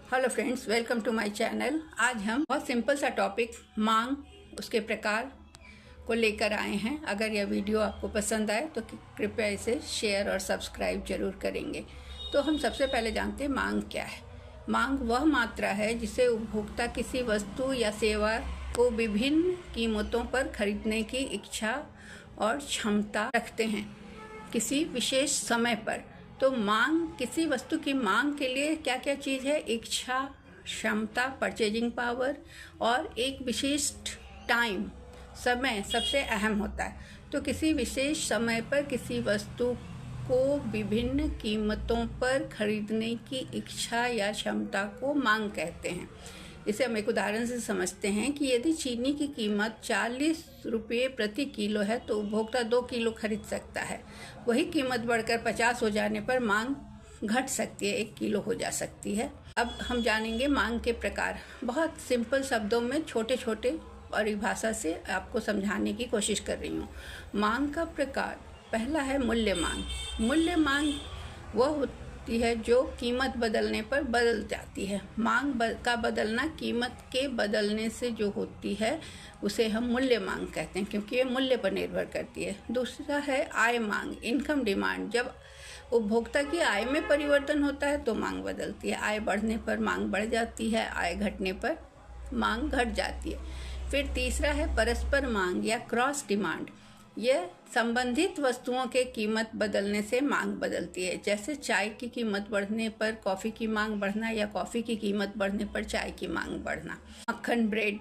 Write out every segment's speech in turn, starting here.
Hello friends, welcome to my channel. आज हम बहुत सिंपल सा टॉपिक मांग, उसके प्रकार को लेकर आए हैं। अगर यह वीडियो आपको पसंद आए तो कृपया इसे शेयर और सब्सक्राइब जरूर करेंगे। तो हम सबसे पहले जानते हैं मांग क्या है। मांग वह मात्रा है जिसे उपभोक्ता किसी वस्तु या सेवा को विभिन्न कीमतों पर खरीदने की इच्छा और क्षमता रखते हैं किसी विशेष समय पर। तो मांग, किसी वस्तु की मांग के लिए क्या क्या चीज़ है? इच्छा, क्षमता, परचेजिंग पावर और एक विशिष्ट टाइम, समय सबसे अहम होता है। तो किसी विशेष समय पर किसी वस्तु को विभिन्न कीमतों पर खरीदने की इच्छा या क्षमता को मांग कहते हैं। इसे हम एक उदाहरण से समझते हैं कि यदि चीनी की कीमत 40 रुपये प्रति किलो है तो उपभोक्ता 2 किलो खरीद सकता है। वही कीमत बढ़कर 50 हो जाने पर मांग घट सकती है, 1 किलो हो जा सकती है। अब हम जानेंगे मांग के प्रकार। बहुत सिंपल शब्दों में छोटे छोटे परिभाषा से आपको समझाने की कोशिश कर रही हूँ। मांग का प्रकार पहला है मूल्य मांग। मूल्य मांग वह होती है जो कीमत बदलने पर बदल जाती है। मांग का बदलना कीमत के बदलने से जो होती है उसे हम मूल्य मांग कहते हैं, क्योंकि ये मूल्य पर निर्भर करती है। दूसरा है आय मांग, इनकम डिमांड। जब उपभोक्ता की आय में परिवर्तन होता है तो मांग बदलती है। आय बढ़ने पर मांग बढ़ जाती है, आय घटने पर मांग घट जाती है। फिर तीसरा है परस्पर मांग या क्रॉस डिमांड। यह संबंधित वस्तुओं के कीमत बदलने से मांग बदलती है। जैसे चाय की कीमत बढ़ने पर कॉफ़ी की मांग बढ़ना या कॉफ़ी की कीमत बढ़ने पर चाय की मांग बढ़ना। मक्खन, ब्रेड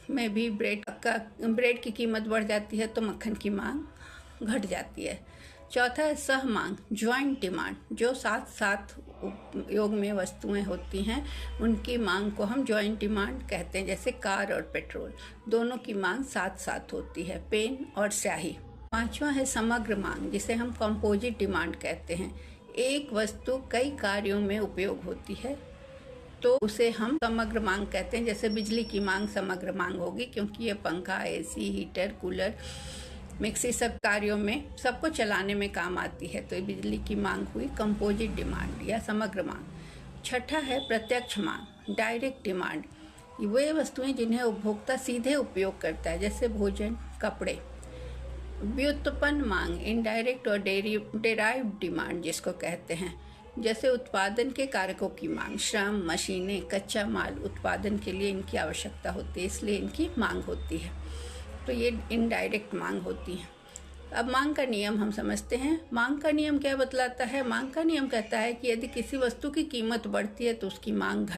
में भी ब्रेड की कीमत बढ़ जाती है तो मक्खन की मांग घट जाती है। चौथा है सह मांग, ज्वाइंट डिमांड। जो साथ साथ उपयोग में वस्तुएं होती हैं उनकी मांग को हम ज्वाइंट डिमांड कहते हैं। जैसे कार और पेट्रोल, दोनों की मांग साथ साथ होती है। पेन और स्याही। पांचवा है समग्र मांग, जिसे हम कंपोजिट डिमांड कहते हैं। एक वस्तु कई कार्यों में उपयोग होती है तो उसे हम समग्र मांग कहते हैं। जैसे बिजली की मांग समग्र मांग होगी, क्योंकि ये पंखा, एसी, हीटर, कूलर, मिक्सी सब कार्यों में सबको चलाने में काम आती है। तो ये बिजली की मांग हुई कंपोजिट डिमांड या समग्र मांग। छठा है प्रत्यक्ष मांग, डायरेक्ट डिमांड। वे वस्तुएं जिन्हें उपभोक्ता सीधे उपयोग करता है, जैसे भोजन, कपड़े। व्युत्पन्न मांग, इनडायरेक्ट और डेराइव्ड डिमांड जिसको कहते हैं। जैसे उत्पादन के कारकों की मांग, श्रम, मशीनें, कच्चा माल। उत्पादन के लिए इनकी आवश्यकता होती है, इसलिए इनकी मांग होती है। तो ये इनडायरेक्ट मांग होती है। अब मांग का नियम हम समझते हैं। मांग का नियम क्या बतलाता है? मांग का नियम कहता है कि यदि किसी वस्तु की कीमत बढ़ती है तो उसकी मांग